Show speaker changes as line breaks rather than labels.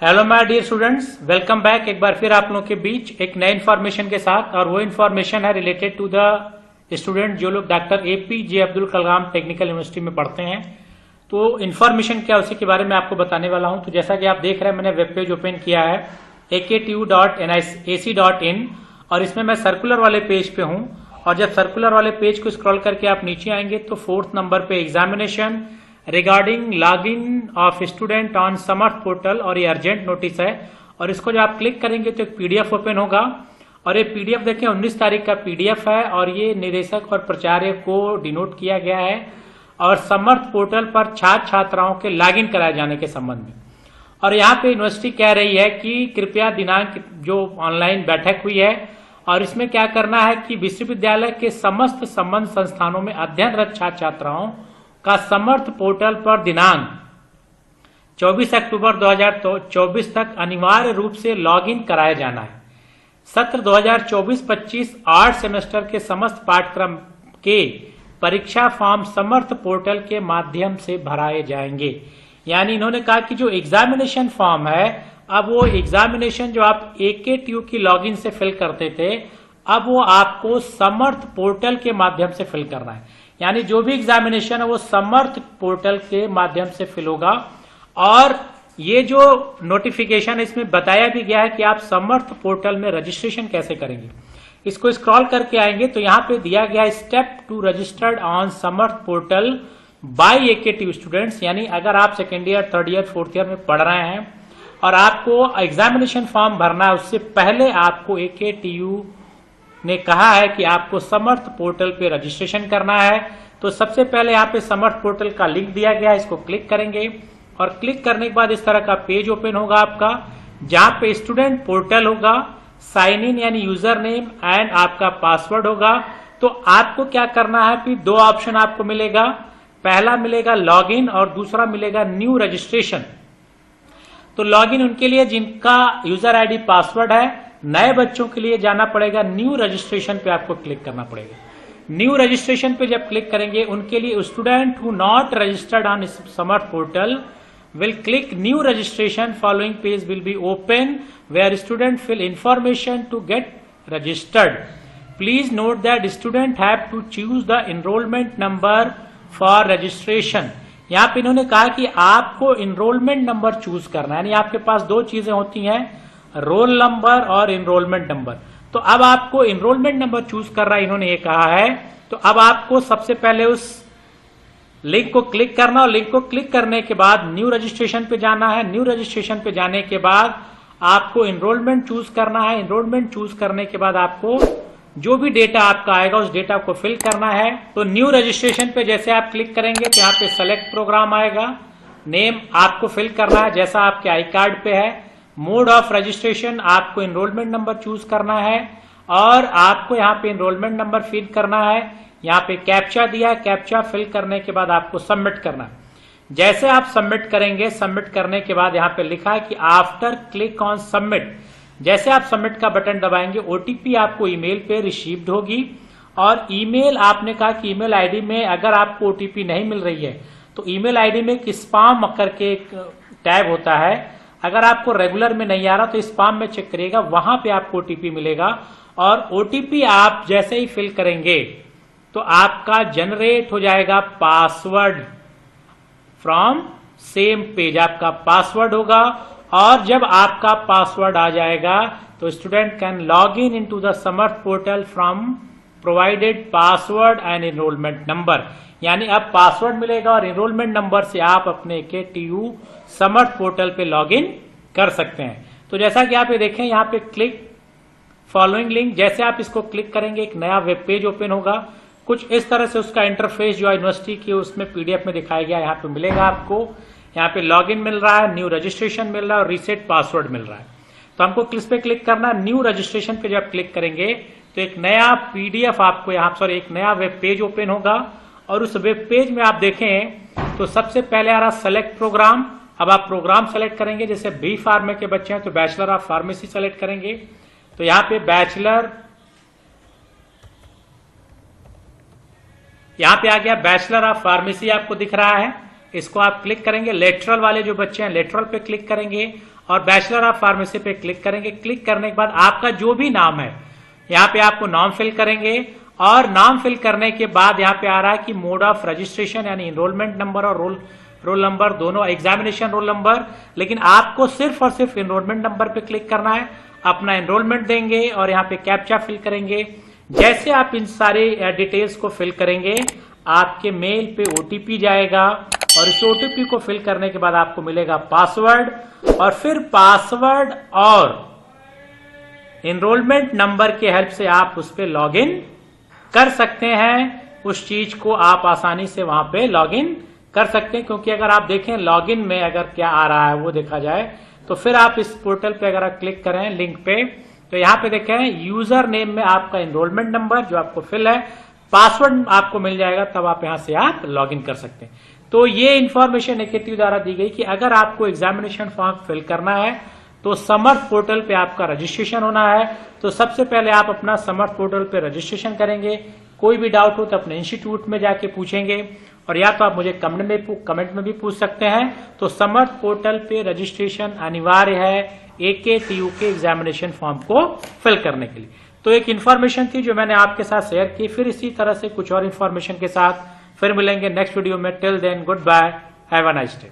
Hello my dear students, welcome back एक बार फिर आप लोगों के बीच एक नए इन्फॉर्मेशन के साथ। और वो इन्फॉर्मेशन है रिलेटेड टू द स्टूडेंट जो लोग doctor APJ Abdul Kalam technical university में पढ़ते हैं। तो इन्फॉर्मेशन क्या उसी के बारे में आपको बताने वाला हूं। तो जैसा कि आप देख रहे हैं, मैंने वेब पेज ओपन किया है aktu.nic.in और इसमें मैं सर्कुलर वाले पेज पे हूं। और जब सर्कुलर वाले पेज को स्क्रॉल करके आप नीचे आएंगे तो 4th नंबर पे examination regarding login of student on Samarth portal और ये अर्जेंट नोटिस है। और इसको जब आप क्लिक करेंगे तो एक PDF ओपन होगा और ये PDF देखें 19 तारीख का PDF है और ये निदेशक और प्राचार्य को डिनोट किया गया है और समर्थ पोर्टल पर छात्र छात्राओं के लॉगिन कराए जाने के संबंध में। और यहाँ पे यूनिवर्सिटी कह रही है कि कृपया दिनांक जो ऑनलाइन बैठक हुई है और इसमें क्या करना है कि विश्वविद्यालय के समस्त संबद्ध संस्थानों में अध्ययनरत छात्र छात्राओं का समर्थ पोर्टल पर दिनांक 24 अक्टूबर 2024 तक अनिवार्य रूप से लॉगिन कराया जाना है। सत्र 2024-25 आर्ट सेमेस्टर के समस्त पाठ्यक्रम के परीक्षा फॉर्म समर्थ पोर्टल के माध्यम से भराए जाएंगे। यानी इन्होंने कहा कि जो एग्जामिनेशन फॉर्म है, अब वो एग्जामिनेशन जो आप AKTU की लॉगिन से फिल करते थे, अब वो आपको समर्थ पोर्टल के माध्यम से फिल करना है। यानी जो भी एग्जामिनेशन है वो समर्थ पोर्टल के माध्यम से फिल होगा। और ये जो नोटिफिकेशन है इसमें बताया भी गया है कि आप समर्थ पोर्टल में रजिस्ट्रेशन कैसे करेंगे। इसको स्क्रॉल करके आएंगे तो यहाँ पे दिया गया है step to registered on Samarth portal by AKTU students. यानी अगर आप second year, third year, fourth year में पढ़ रहे हैं और आपको एग्जामिनेशन फॉर्म भरना है, उससे पहले आपको AKTU ने कहा है कि आपको समर्थ पोर्टल पे रजिस्ट्रेशन करना है। तो सबसे पहले यहाँ पे समर्थ पोर्टल का लिंक दिया गया है, इसको क्लिक करेंगे और क्लिक करने के बाद इस तरह का पेज ओपन होगा आपका, जहां पे स्टूडेंट पोर्टल होगा, साइन इन यानी यूजर नेम एंड आपका पासवर्ड होगा। तो आपको क्या करना है, फिर दो ऑप्शन आपको मिलेगा, पहला मिलेगा लॉगिन और दूसरा मिलेगा न्यू रजिस्ट्रेशन। तो लॉगिन उनके लिए जिनका यूजर ID पासवर्ड है, नए बच्चों के लिए जाना पड़ेगा न्यू रजिस्ट्रेशन पे आपको क्लिक करना पड़ेगा। न्यू रजिस्ट्रेशन पे जब क्लिक करेंगे, उनके लिए student who not registered on Samarth portal will click new registration, following page will be open where student fill information to get registered. Please note that student have to choose the enrolment number for registration. यहाँ पे इन्होंने कहा कि आपको enrolment number choose करना है। यानी आपके पास दो चीजें होती हैं, रोल नंबर और एनरोलमेंट नंबर। तो अब आपको एनरोलमेंट नंबर चूज कर रहा है, इन्होंने ये कहा है। तो अब आपको सबसे पहले उस लिंक को क्लिक करना और लिंक को क्लिक करने के बाद न्यू रजिस्ट्रेशन पे जाना है। न्यू रजिस्ट्रेशन पे जाने के बाद आपको एनरोलमेंट चूज करना है। एनरोलमेंट चूज करने के बाद आपको जो भी डेटा आपका आएगा उस डेटा को फिल करना है। तो न्यू रजिस्ट्रेशन पे जैसे आप क्लिक करेंगे तो यहाँ पे सेलेक्ट प्रोग्राम आएगा, नेम आपको फिल करना है जैसा आपके आई कार्ड पे है, मोड ऑफ रजिस्ट्रेशन आपको एनरोलमेंट नंबर चूज करना है और आपको यहाँ पे एनरोलमेंट नंबर फिल करना है। यहाँ पे कैप्चा दिया, कैप्चा फिल करने के बाद आपको सबमिट करना है। जैसे आप सबमिट करेंगे, सबमिट करने के बाद यहाँ पे लिखा है कि आफ्टर क्लिक ऑन सबमिट, जैसे आप सबमिट का बटन दबाएंगे OTP आपको ईमेल पे रिसीव्ड होगी। और ईमेल आपने कहा कि ईमेल ID में अगर आपको OTP नहीं मिल रही है तो ईमेल ID में एक स्पाम करके एक टैब होता है, अगर आपको रेगुलर में नहीं आ रहा तो स्पाम में चेक करिएगा, वहां पे आपको OTP मिलेगा। और OTP आप जैसे ही फिल करेंगे तो आपका जनरेट हो जाएगा पासवर्ड फ्रॉम सेम पेज, आपका पासवर्ड होगा। और जब आपका पासवर्ड आ जाएगा तो student can log in into the Samarth portal from provided password and enrolment number. यानी अब पासवर्ड मिलेगा और एनरोलमेंट नंबर से आप अपने AKTU समर्थ पोर्टल पे लॉगिन कर सकते हैं। तो जैसा कि आप ये देखें, यहाँ पे क्लिक फॉलोइंग लिंक, जैसे आप इसको क्लिक करेंगे एक नया वेब पेज ओपन होगा। कुछ इस तरह से उसका इंटरफेस जो यूनिवर्सिटी की उसमें PDF में दिखाया गया, यहाँ पे मिलेगा आपको। यहाँ पे लॉगिन मिल रहा है, न्यू रजिस्ट्रेशन मिल रहा है और रीसेट पासवर्ड मिल रहा है। तो हमको किस पे क्लिक करना है, न्यू रजिस्ट्रेशन पे जब क्लिक करेंगे तो एक नया PDF आपको यहाँ पर एक नया वेब पेज ओपन होगा। और उस वेब पेज में आप देखें तो सबसे पहले आ रहा सेलेक्ट प्रोग्राम। अब आप प्रोग्राम सेलेक्ट करेंगे, जैसे B फार्मे के बच्चे हैं तो बैचलर ऑफ फार्मेसी सेलेक्ट करेंगे। तो यहाँ पे बैचलर, यहाँ पे आ गया बैचलर ऑफ फार्मेसी आपको दिख रहा है। इसको आप क्लिक करेंगे, लेटरल वाले जो बच्चे हैं लेटरल पे क्लिक करेंगे और बैचलर ऑफ फार्मेसी पे क्लिक करेंगे। क्लिक करने के बाद आपका जो भी नाम है यहाँ पे आपको नाम फिल करेंगे और नाम फिल करने के बाद यहाँ पे आ रहा है कि मोड ऑफ रजिस्ट्रेशन यानी इनरोलमेंट नंबर और रोल नंबर दोनों, एग्जामिनेशन रोल नंबर, लेकिन आपको सिर्फ और सिर्फ इनरोलमेंट नंबर पे क्लिक करना है। अपना इनरोलमेंट देंगे और यहाँ पे कैप्चा फिल करेंगे। जैसे आप इन सारे डिटेल्स को फिल करेंगे आपके मेल पे ओटीपी जाएगा और इस ओटीपी को फिल करने के बाद आपको मिलेगा पासवर्ड और फिर पासवर्ड और इनरोलमेंट नंबर के हेल्प से आप उस पर लॉग इन कर सकते हैं। उस चीज को आप आसानी से वहां पे लॉग इन कर सकते हैं, क्योंकि अगर आप देखें लॉग इन में अगर क्या आ रहा है वो देखा जाए तो फिर आप इस पोर्टल पे अगर आप क्लिक करें लिंक पे तो यहाँ पे देखें यूजर नेम में आपका इनरोलमेंट नंबर जो आपको फिल है, पासवर्ड आपको मिल जाएगा, तब आप यहाँ से आप लॉग इन कर सकते हैं। तो ये इंफॉर्मेशन एकेटिव द्वारा दी गई कि अगर आपको एग्जामिनेशन फॉर्म फिल करना है तो समर्थ पोर्टल पे आपका रजिस्ट्रेशन होना है। तो सबसे पहले आप अपना समर्थ पोर्टल पे रजिस्ट्रेशन करेंगे। कोई भी डाउट हो तो अपने इंस्टीट्यूट में जाके पूछेंगे और या तो आप मुझे कमेंट में भी पूछ सकते हैं। तो समर्थ पोर्टल पे रजिस्ट्रेशन अनिवार्य है AKTU के एग्जामिनेशन फॉर्म को फिल करने के लिए। तो एक इन्फॉर्मेशन थी जो मैंने आपके साथ शेयर की। फिर इसी तरह से कुछ और इन्फॉर्मेशन के साथ फिर मिलेंगे नेक्स्ट वीडियो में। Till then goodbye, have a nice day.